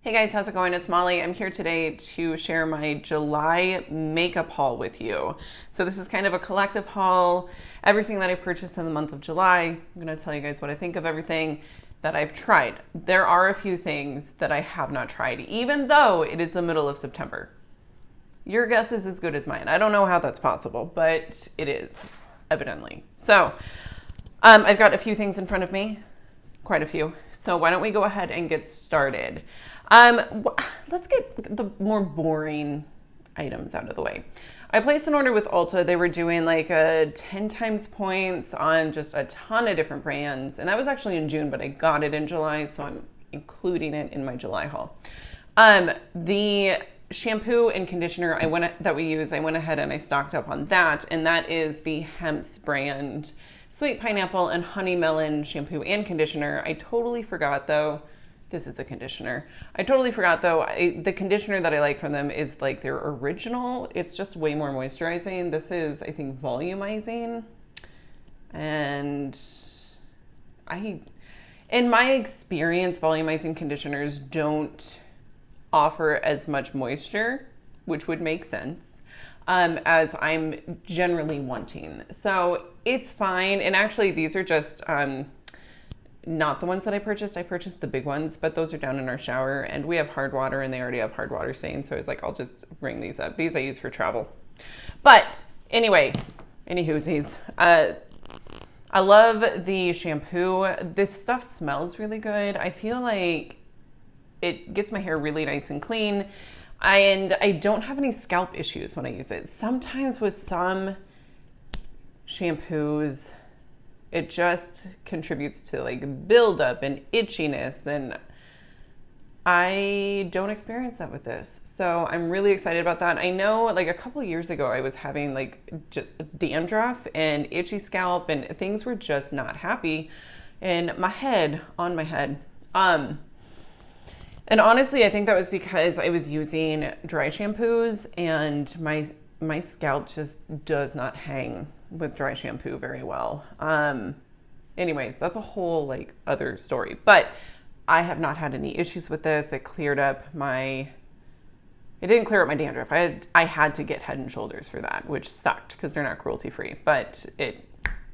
Hey guys, how's it going? It's Molly. I'm here today to share my July makeup haul with you. So this is kind of a collective haul, everything that I purchased in the month of July. I'm going to tell you guys what I think of everything that I've tried. There are a few things that I have not tried, even though it is the middle of September. Your guess is as good as mine. I don't know how that's possible, but it is, evidently. So I've got a few things in front of me, quite a few. So why don't we go ahead and get started? Let's get the more boring items out of the way. I placed an order with Ulta. They were doing like a 10 times points on just a ton of different brands. And that was actually in June, but I got it in July, so I'm including it in my July haul. The shampoo and conditioner I went ahead and I stocked up on that. And that is the Hemp brand Sweet Pineapple and Honey Melon shampoo and conditioner. I totally forgot though. This is a conditioner. I totally forgot though, the conditioner that I like from them is like their original. It's just way more moisturizing. This is, I think, volumizing. And in my experience, volumizing conditioners don't offer as much moisture, which would make sense, as I'm generally wanting. So it's fine. And actually these are just, not the ones that I purchased. I purchased the big ones, but those are down in our shower and we have hard water and they already have hard water stains. So I was like, I'll just bring these up. These I use for travel. But anyway, anywhoosies, I love the shampoo. This stuff smells really good. I feel like it gets my hair really nice and clean. And I don't have any scalp issues when I use it. Sometimes with some shampoos, it just contributes to like buildup and itchiness, and I don't experience that with this. So I'm really excited about that. I know like a couple of years ago I was having like just dandruff and itchy scalp and things were just not happy in my head, on my head. And honestly, I think that was because I was using dry shampoos and my scalp just does not hang with dry shampoo very well. Anyways, that's a whole like other story, but I have not had any issues with this. It didn't clear up my dandruff. I had to get Head and Shoulders for that, which sucked because they're not cruelty free, but it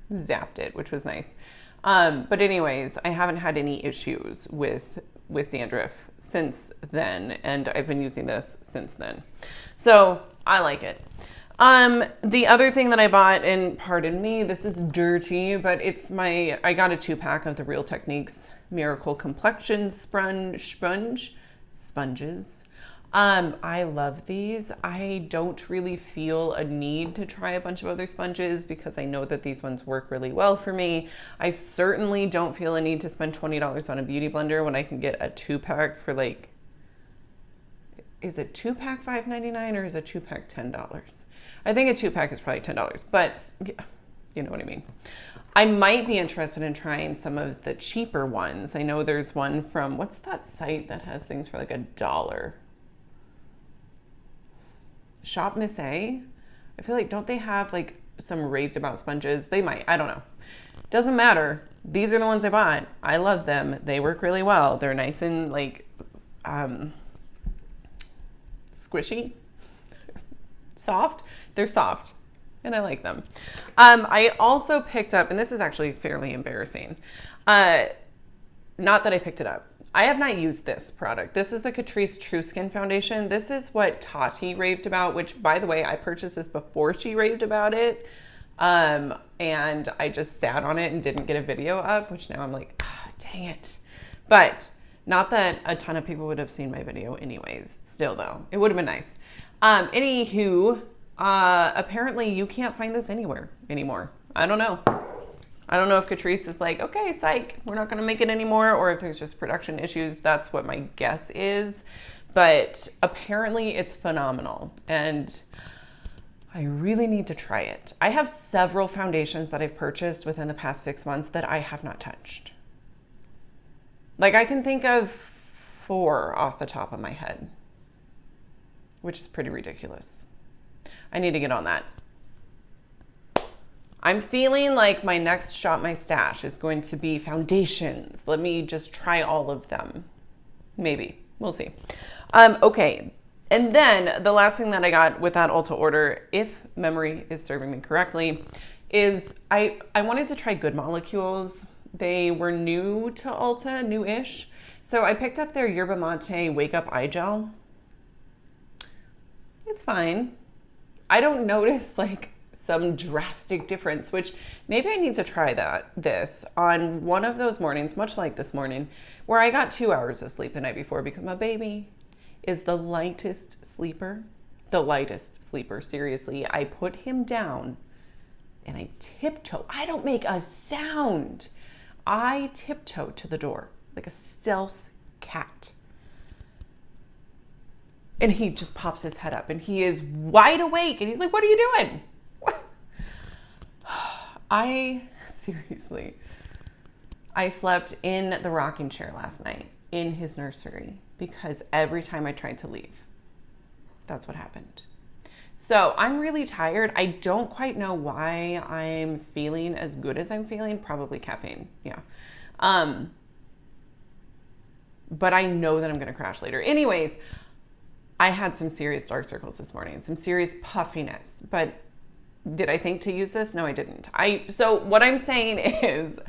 zapped it, which was nice. But anyways, I haven't had any issues with dandruff since then, and I've been using this since then. So I like it. The other thing that I bought, and pardon me, this is dirty, but I got a 2-pack of the Real Techniques Miracle Complexion sponges. I love these. I don't really feel a need to try a bunch of other sponges because I know that these ones work really well for me. I certainly don't feel a need to spend $20 on a beauty blender when I can get a 2-pack for like, is it 2-pack $5.99 or is a 2-pack $10? I think a 2-pack is probably $10, but you know what I mean. I might be interested in trying some of the cheaper ones. I know there's one from, what's that site that has things for like $1? Shop Miss A? I feel like, don't they have like some raved about sponges? They might, I don't know. Doesn't matter. These are the ones I bought. I love them. They work really well. They're nice and like squishy, soft. They're soft and I like them. I also picked up, and this is actually fairly embarrassing. Not that I picked it up. I have not used this product. This is the Catrice Trueskin foundation. This is what Tati raved about, which by the way, I purchased this before she raved about it. And I just sat on it and didn't get a video up, which now I'm like, dang it. But not that a ton of people would have seen my video anyways. Still though, it would have been nice. Anywho, apparently you can't find this anywhere anymore. I don't know. I don't know if Catrice is like, okay, psych, we're not going to make it anymore, or if there's just production issues. That's what my guess is. But apparently it's phenomenal, and I really need to try it. I have several foundations that I've purchased within the past 6 months that I have not touched. Like I can think of 4 off the top of my head, which is pretty ridiculous. I need to get on that. I'm feeling like my next Shop My Stash is going to be foundations. Let me just try all of them. Maybe. We'll see. Okay. And then the last thing that I got with that Ulta order, if memory is serving me correctly, is I wanted to try Good Molecules. They were new to Ulta, new-ish. So I picked up their Yerba Mate Wake Up Eye Gel. It's fine. I don't notice like some drastic difference, which maybe I need to try this on one of those mornings, much like this morning, where I got 2 hours of sleep the night before because my baby is the lightest sleeper. The lightest sleeper, seriously. I put him down and I tiptoe. I don't make a sound. I tiptoe to the door like a stealth cat. And he just pops his head up and he is wide awake and he's like, what are you doing? I slept in the rocking chair last night in his nursery because every time I tried to leave, that's what happened. So I'm really tired. I don't quite know why I'm feeling as good as I'm feeling. Probably caffeine. Yeah. But I know that I'm going to crash later. Anyways, I had some serious dark circles this morning, some serious puffiness, but did I think to use this? No, I didn't. So what I'm saying is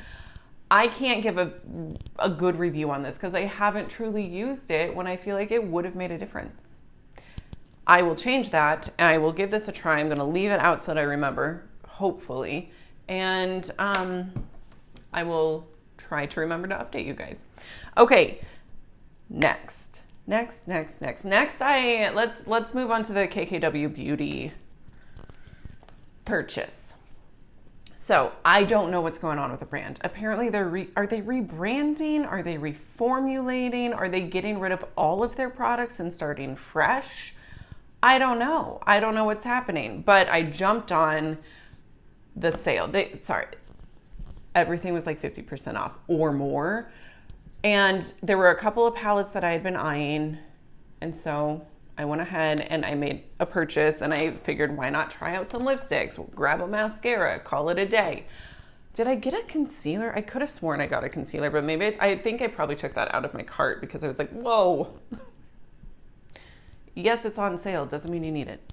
I can't give a good review on this because I haven't truly used it when I feel like it would have made a difference. I will change that and I will give this a try. I'm going to leave it out so that I remember, hopefully. And I will try to remember to update you guys. Okay, next, let's move on to the Kkw Beauty purchase. So I don't know what's going on with the brand. Apparently are they rebranding? Are they reformulating? Are they getting rid of all of their products and starting fresh? I don't know. I don't know what's happening, but I jumped on the sale. Everything was like 50% off or more. And there were a couple of palettes that I had been eyeing. And so I went ahead and I made a purchase and I figured why not try out some lipsticks, grab a mascara, call it a day. Did I get a concealer? I could have sworn I got a concealer, but maybe I think I probably took that out of my cart because I was like, whoa. Yes, it's on sale. Doesn't mean you need it.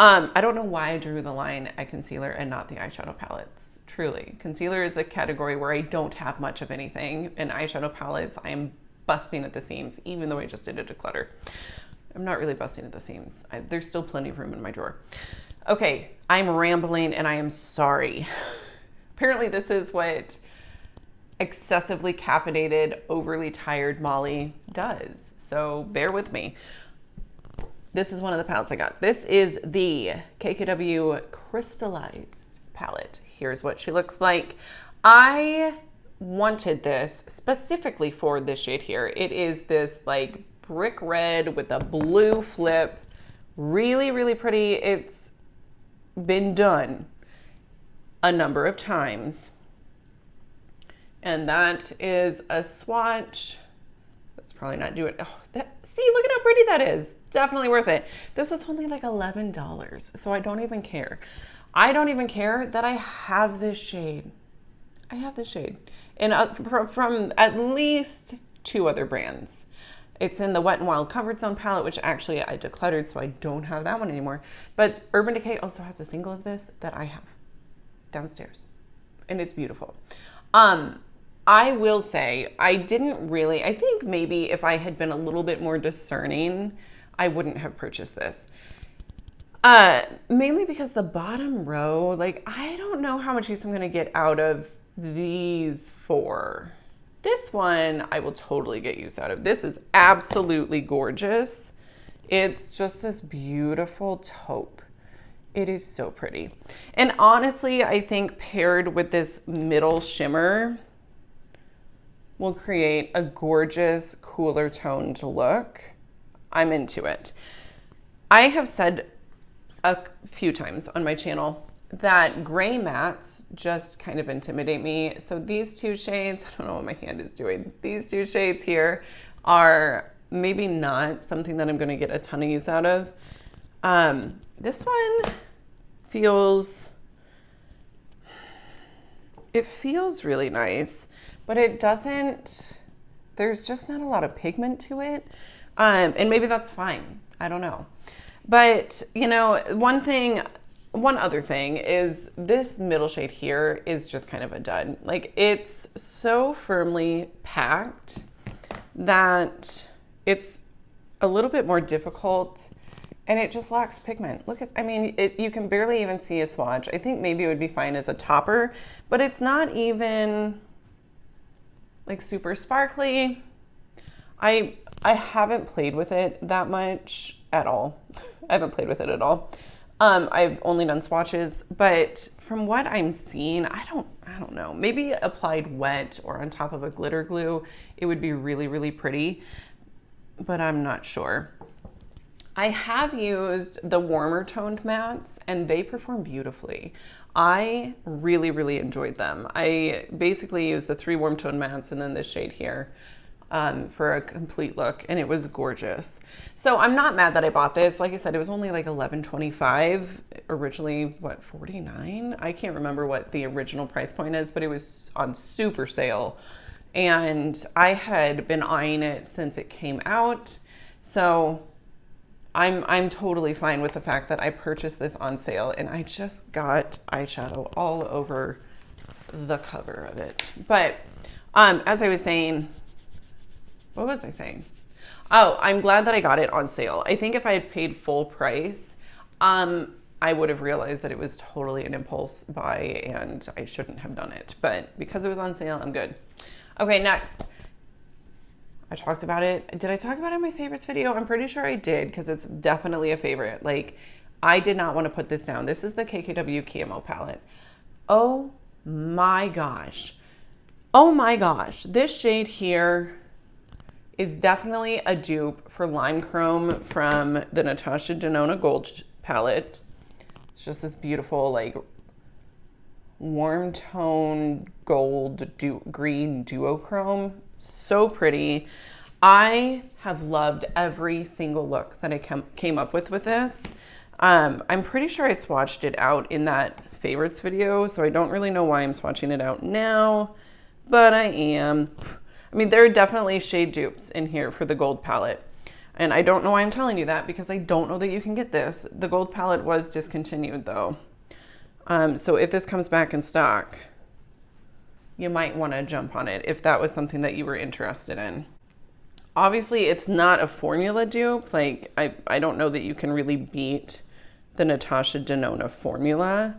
I don't know why I drew the line at concealer and not the eyeshadow palettes. Truly. Concealer is a category where I don't have much of anything. And eyeshadow palettes, I am busting at the seams, even though I just did a declutter. I'm not really busting at the seams. There's still plenty of room in my drawer. Okay, I'm rambling and I am sorry. Apparently this is what excessively caffeinated, overly tired Molly does. So bear with me. This is one of the palettes I got. This is the Kkw Crystallized Palette. Here's what she looks like. I wanted this specifically for this shade here. It is this like brick red with a blue flip. Really, really pretty. It's been done a number of times. And that is a swatch. That's probably not doing it. Oh, see, look at how pretty that is. Definitely worth it. This was only like $11, so I don't even care. I don't even care that I have this shade. I have this shade. And from at least 2 other brands. It's in the Wet n Wild Comfort Zone palette, which actually I decluttered, so I don't have that one anymore. But Urban Decay also has a single of this that I have downstairs. And it's beautiful. I will say, I think maybe if I had been a little bit more discerning, I wouldn't have purchased this. Mainly because the bottom row, like, I don't know how much use I'm going to get out of these 4. This one, I will totally get use out of. This is absolutely gorgeous. It's just this beautiful taupe. It is so pretty. And honestly, I think paired with this middle shimmer will create a gorgeous, cooler toned look. I'm into it. I have said a few times on my channel that gray mattes just kind of intimidate me. So these 2 shades, I don't know what my hand is doing. These 2 shades here are maybe not something that I'm going to get a ton of use out of. This one feels really nice, but it doesn't, there's just not a lot of pigment to it. And maybe that's fine. I don't know. But, you know, one other thing is this middle shade here is just kind of a dud. Like, it's so firmly packed that it's a little bit more difficult, and it just lacks pigment. Look at, I mean, you can barely even see a swatch. I think maybe it would be fine as a topper, but it's not even like super sparkly. I haven't played with it that much at all. I haven't played with it at all. I've only done swatches, but from what I'm seeing, I don't know. Maybe applied wet or on top of a glitter glue, it would be really, really pretty, but I'm not sure. I have used the warmer toned mattes and they perform beautifully. I really, really enjoyed them. I basically used the 3 warm toned mattes and then this shade here for a complete look, and it was gorgeous. So I'm not mad that I bought this. Like I said, it was only like $11.25. Originally, what, $49? I can't remember what the original price point is, but it was on super sale. And I had been eyeing it since it came out. So I'm totally fine with the fact that I purchased this on sale, and I just got eyeshadow all over the cover of it. But as I was saying, what was I saying? Oh, I'm glad that I got it on sale. I think if I had paid full price, I would have realized that it was totally an impulse buy and I shouldn't have done it. But because it was on sale, I'm good. Okay, next. I talked about it. Did I talk about it in my favorites video? I'm pretty sure I did, because it's definitely a favorite. Like, I did not want to put this down. This is the Kkw Camo Palette. Oh my gosh. Oh my gosh. This shade here is definitely a dupe for Lime Chrome from the Natasha Denona Gold palette. It's just this beautiful, like, warm tone gold green duochrome. So pretty. I have loved every single look that I came up with this. I'm pretty sure I swatched it out in that favorites video, so I don't really know why I'm swatching it out now, but I am. I mean, there are definitely shade dupes in here for the gold palette. And I don't know why I'm telling you that, because I don't know that you can get this. The gold palette was discontinued though. So if this comes back in stock, you might want to jump on it if that was something that you were interested in. Obviously, it's not a formula dupe. Like, I don't know that you can really beat the Natasha Denona formula,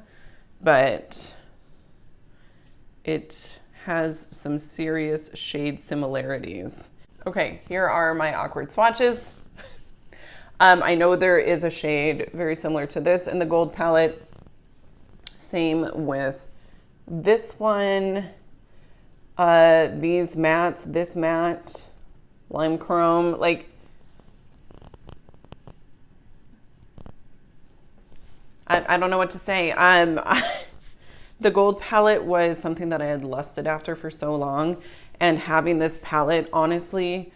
but it has some serious shade similarities. Okay, here are my awkward swatches. I know there is a shade very similar to this in the gold palette. Same with this one. These mattes, this matte, Lime Chrome, like, I don't know what to say. The gold palette was something that I had lusted after for so long, and having this palette, honestly,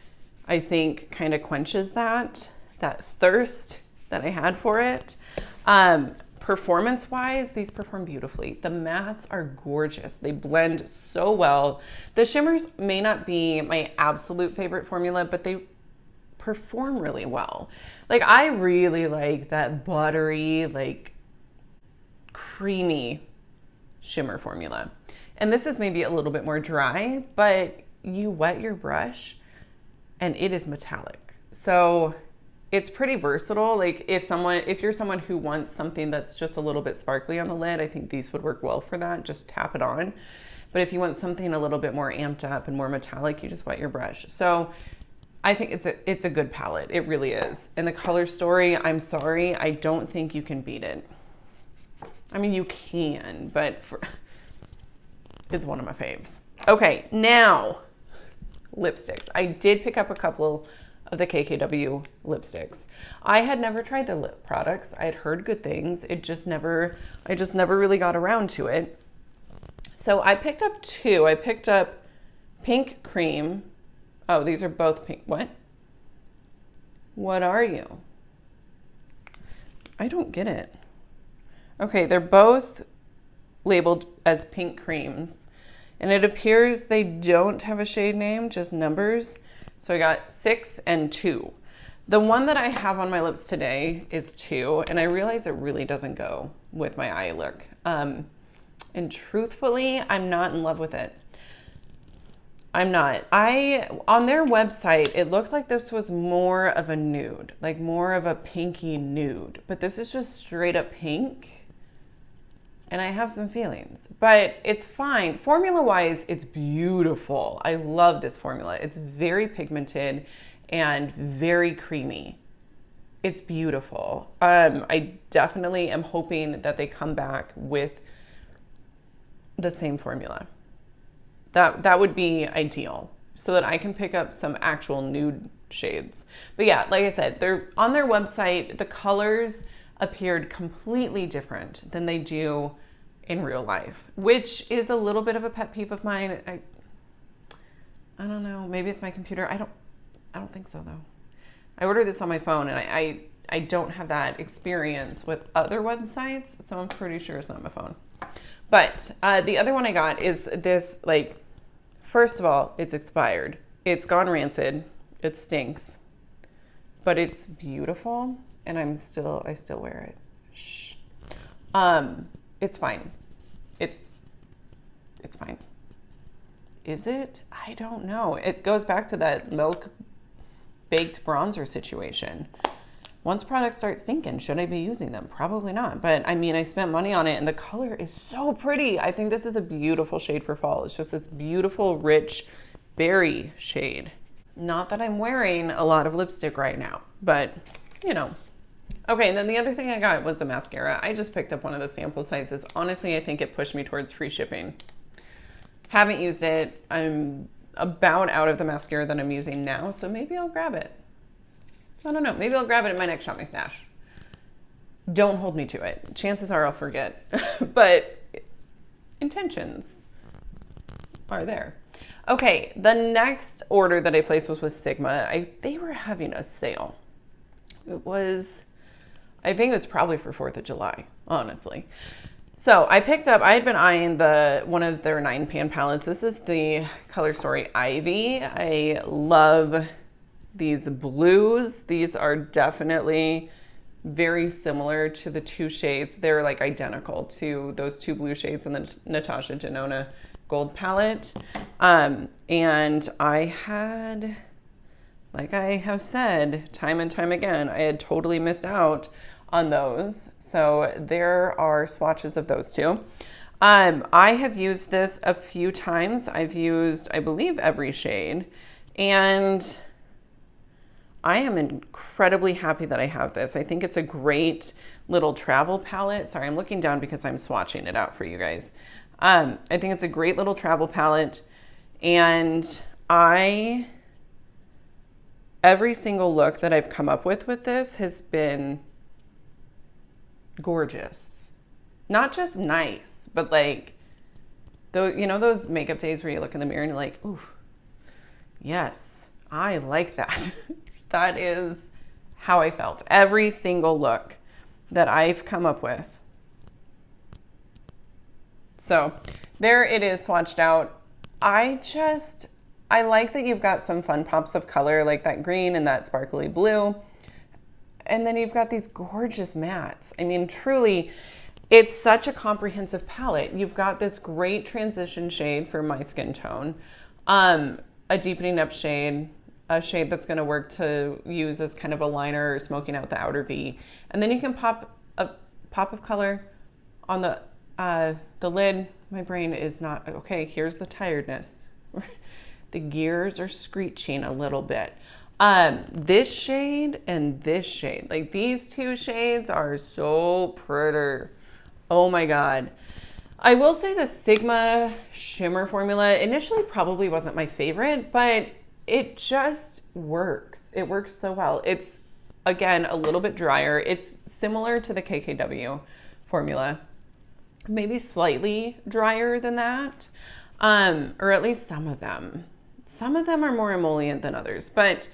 I think kind of quenches that thirst that I had for it. Performance-wise, these perform beautifully. The mattes are gorgeous. They blend so well. The shimmers may not be my absolute favorite formula, but they perform really well. Like, I really like that buttery, like, creamy shimmer formula. And this is maybe a little bit more dry, but you wet your brush and it is metallic. So it's pretty versatile. Like, if you're someone who wants something that's just a little bit sparkly on the lid, I think these would work well for that. Just tap it on. But if you want something a little bit more amped up and more metallic, you just wet your brush. So I think it's a good palette. It really is. And the color story, I'm sorry, I don't think you can beat it. I mean, you can, but it's one of my faves. Okay, now lipsticks. I did pick up a couple of the Kkw lipsticks. I had never tried the lip products. I had heard good things. I just never really got around to it. So I picked up two. I picked up Pink Cream. Oh, these are both pink. What? What are you? I don't get it. Okay, they're both labeled as pink creams, and it appears they don't have a shade name, just numbers. So I got 6 and 2. The one that I have on my lips today is 2, and I realize it really doesn't go with my eye look. And truthfully, I'm not in love with it. I'm not. On their website, it looked like this was more of a nude, like more of a pinky nude, but this is just straight up pink. And I have some feelings, but it's fine. Formula wise, it's beautiful. I love this formula. It's very pigmented and very creamy. It's beautiful. I definitely am hoping that they come back with the same formula. That would be ideal so that I can pick up some actual nude shades. But yeah, like I said, they're on their website, the colors appeared completely different than they do in real life, which is a little bit of a pet peeve of mine. I don't know, maybe it's my computer. I don't think so though. I ordered this on my phone and I don't have that experience with other websites, so I'm pretty sure it's not my phone. But the other one I got is this, like, first of all, it's expired. It's gone rancid. It stinks. But it's beautiful, and I still wear it. Shh. It's fine. It's fine. Is it? I don't know. It goes back to that milk baked bronzer situation. Once products start stinking, should I be using them? Probably not. But I mean, I spent money on it and the color is so pretty. I think this is a beautiful shade for fall. It's just this beautiful, rich berry shade. Not that I'm wearing a lot of lipstick right now, but you know. Okay, and then the other thing I got was the mascara. I just picked up one of the sample sizes. Honestly, I think it pushed me towards free shipping. Haven't used it. I'm about out of the mascara that I'm using now, so maybe I'll grab it. I don't know. Maybe I'll grab it in my next Shop My Stash. Don't hold me to it. Chances are I'll forget. But intentions are there. Okay, the next order that I placed was with Sigma. They were having a sale. I think it was probably for 4th of July, honestly. So I had been eyeing one of their 9-pan palettes. This is the Color Story Ivy. I love these blues. These are definitely very similar to the 2 shades. They're like identical to those 2 blue shades in the Natasha Denona Gold palette. And I had, like I have said time and time again, I had totally missed out on those. So there are swatches of those 2. I have used this a few times. I've used, I believe, every shade. And I am incredibly happy that I have this. I think it's a great little travel palette. Sorry, I'm looking down because I'm swatching it out for you guys. I think it's a great little travel palette. And every single look that I've come up with this has been gorgeous. Not just nice, but like, those makeup days where you look in the mirror and you're like, ooh, yes, I like that. That is how I felt. Every single look that I've come up with. So there it is swatched out. I like that you've got some fun pops of color like that green and that sparkly blue. And then you've got these gorgeous mattes. I mean, truly, it's such a comprehensive palette. You've got this great transition shade for my skin tone, a deepening up shade, a shade that's going to work to use as kind of a liner or smoking out the outer V. And then you can pop a pop of color on the lid. My brain is not, okay, here's the tiredness. The gears are screeching a little bit. This shade and this shade, like these 2 shades are so pretty. Oh my God. I will say the Sigma shimmer formula initially probably wasn't my favorite, but it just works. It works so well. It's, again, a little bit drier. It's similar to the Kkw formula, maybe slightly drier than that, or at least some of them. Some of them are more emollient than others, but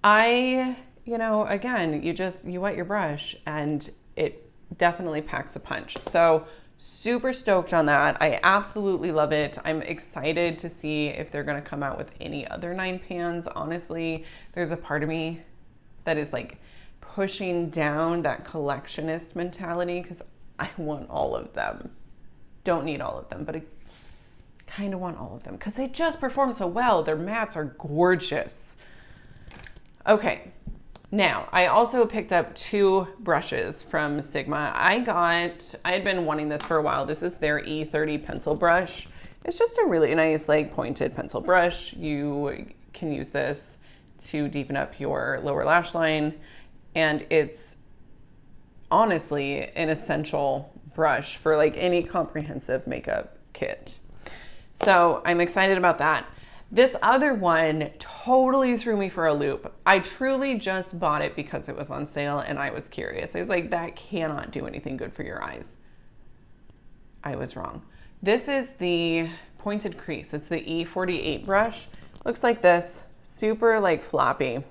again, you wet your brush and it definitely packs a punch. So super stoked on that. I absolutely love it. I'm excited to see if they're going to come out with any other 9 pans. Honestly, there's a part of me that is like pushing down that collectionist mentality, because I want all of them. Don't need all of them, but I kind of want all of them because they just perform so well. Their mattes are gorgeous. Okay, now I also picked up 2 brushes from Sigma. I had been wanting this for a while. This is their E30 Pencil Brush. It's just a really nice like pointed pencil brush. You can use this to deepen up your lower lash line, and it's honestly an essential brush for like any comprehensive makeup kit. So I'm excited about that. This other one totally threw me for a loop. I truly just bought it because it was on sale and I was curious. I was like, that cannot do anything good for your eyes. I was wrong. This is the pointed crease. It's the E48 brush. Looks like this, super like floppy,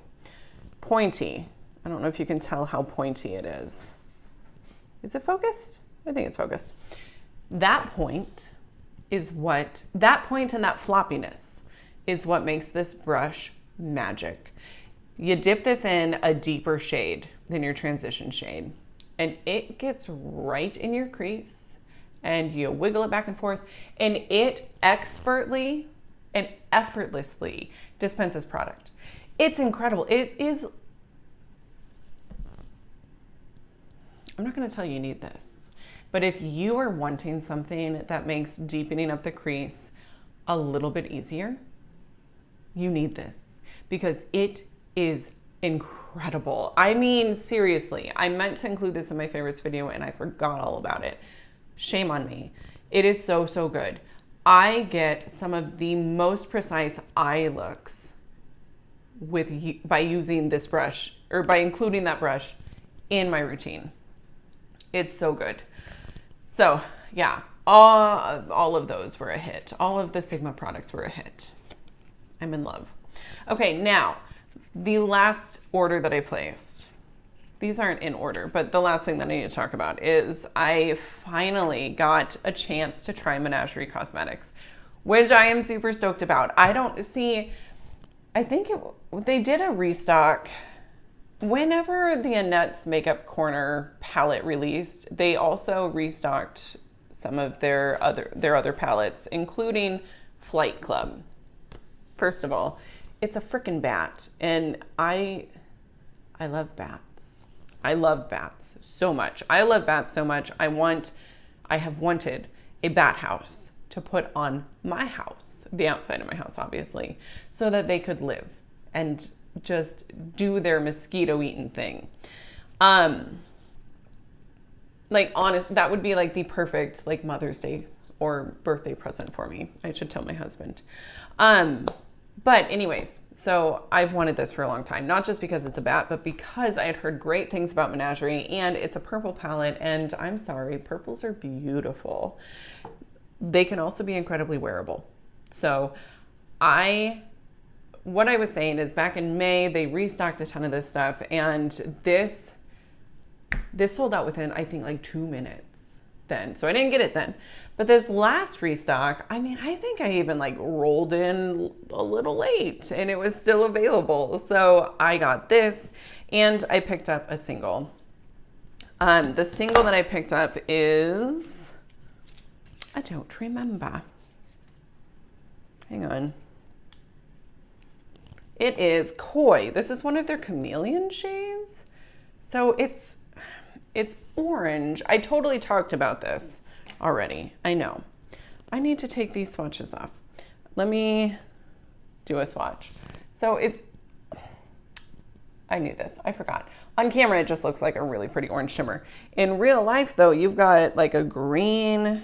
pointy. I don't know if you can tell how pointy it is. Is it focused? I think it's focused. That point and that floppiness is what makes this brush magic. You dip this in a deeper shade than your transition shade, and it gets right in your crease, and you wiggle it back and forth, and it expertly and effortlessly dispenses product. It's incredible. It is, I'm not gonna tell you need this, but if you are wanting something that makes deepening up the crease a little bit easier, you need this because it is incredible. I mean, seriously, I meant to include this in my favorites video and I forgot all about it. Shame on me. It is so, so good. I get some of the most precise eye looks by using this brush, or by including that brush in my routine. It's so good. So yeah, all of those were a hit. All of the Sigma products were a hit. I'm in love. Okay, now the last order that I placed. These aren't in order, but the last thing that I need to talk about is I finally got a chance to try Menagerie Cosmetics, which I am super stoked about. They did a restock. Whenever the Annette's Makeup Corner palette released, they also restocked some of their other palettes, including Flight Club. First of all, it's a freaking bat, and I love bats. I love bats so much. I love bats so much. I have wanted a bat house to put on my house, the outside of my house, obviously, so that they could live and just do their mosquito eating thing. Like honest, that would be like the perfect like Mother's Day or birthday present for me. I should tell my husband. But anyways, so I've wanted this for a long time, not just because it's a bat, but because I had heard great things about Menagerie, and it's a purple palette, and I'm sorry, purples are beautiful. They can also be incredibly wearable. So what I was saying is back in May, they restocked a ton of this stuff, and this sold out within, I think, like 2 minutes then. So I didn't get it then. But this last restock, I mean, I think I even like rolled in a little late and it was still available. So I got this and I picked up a single. The single that I picked up is, I don't remember. Hang on. It is Koi. This is one of their chameleon shades. So it's orange. I totally talked about this already. I know. I need to take these swatches off. Let me do a swatch. So I knew this. I forgot. On camera, it just looks like a really pretty orange shimmer. In real life, though, you've got like a green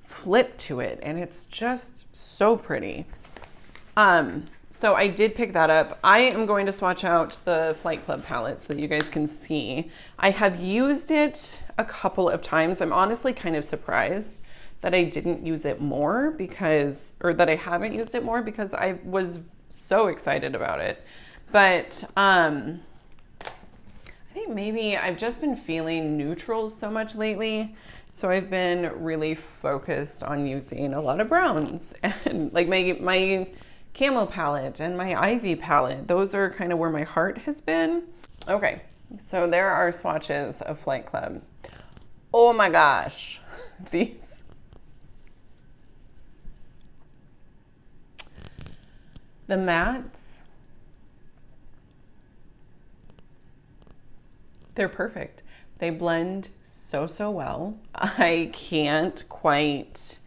flip to it, and it's just so pretty. So I did pick that up. I am going to swatch out the Flight Club palette so that you guys can see. I have used it a couple of times. I'm honestly kind of surprised that I didn't use it more or that I haven't used it more, because I was so excited about it. But I think maybe I've just been feeling neutrals so much lately. So I've been really focused on using a lot of browns, and like my Camo palette and my Ivy palette. Those are kind of where my heart has been. Okay, so there are swatches of Flight Club. Oh my gosh, these. The mattes, they're perfect. They blend so, so well. I can't quite...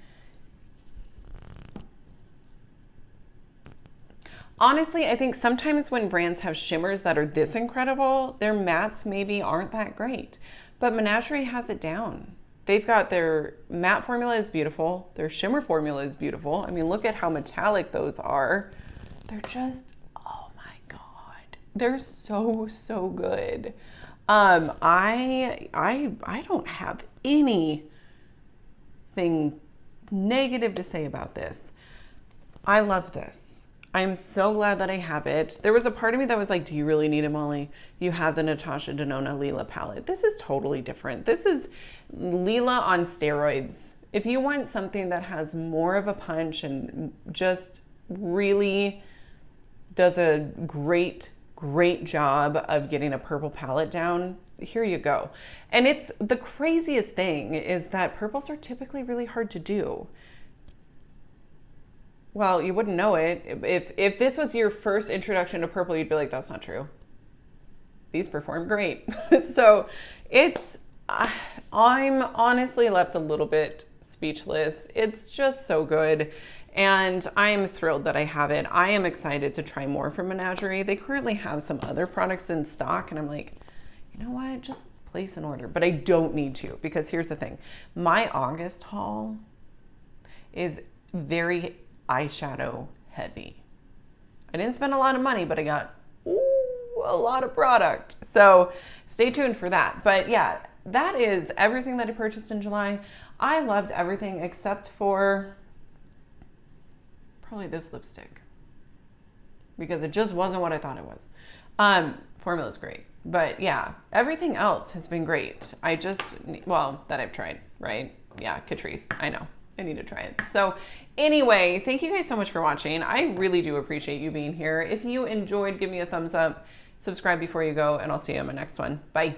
Honestly, I think sometimes when brands have shimmers that are this incredible, their mattes maybe aren't that great. But Menagerie has it down. They've got their matte formula is beautiful. Their shimmer formula is beautiful. I mean, look at how metallic those are. They're just, oh my God. They're so, so good. I don't have anything negative to say about this. I love this. I'm so glad that I have it. There was a part of me that was like, do you really need it, Molly? You have the Natasha, Denona, Leela palette. This is totally different. This is Leela on steroids. If you want something that has more of a punch and just really does a great job of getting a purple palette down, here you go. And it's the craziest thing is that purples are typically really hard to do. Well, you wouldn't know it. If this was your first introduction to purple, you'd be like, that's not true. These perform great. So I'm honestly left a little bit speechless. It's just so good. And I am thrilled that I have it. I am excited to try more from Menagerie. They currently have some other products in stock. And I'm like, you know what? Just place an order. But I don't need to, because here's the thing. My August haul is very eyeshadow heavy. I didn't spend a lot of money, but I got a lot of product. So stay tuned for that. But yeah, that is everything that I purchased in July. I loved everything except for probably this lipstick, because it just wasn't what I thought it was. Formula's great. But yeah, everything else has been great. Well, that I've tried, right? Yeah, Catrice, I know. I need to try it. So anyway, thank you guys so much for watching. I really do appreciate you being here. If you enjoyed, give me a thumbs up, subscribe before you go, and I'll see you in my next one. Bye.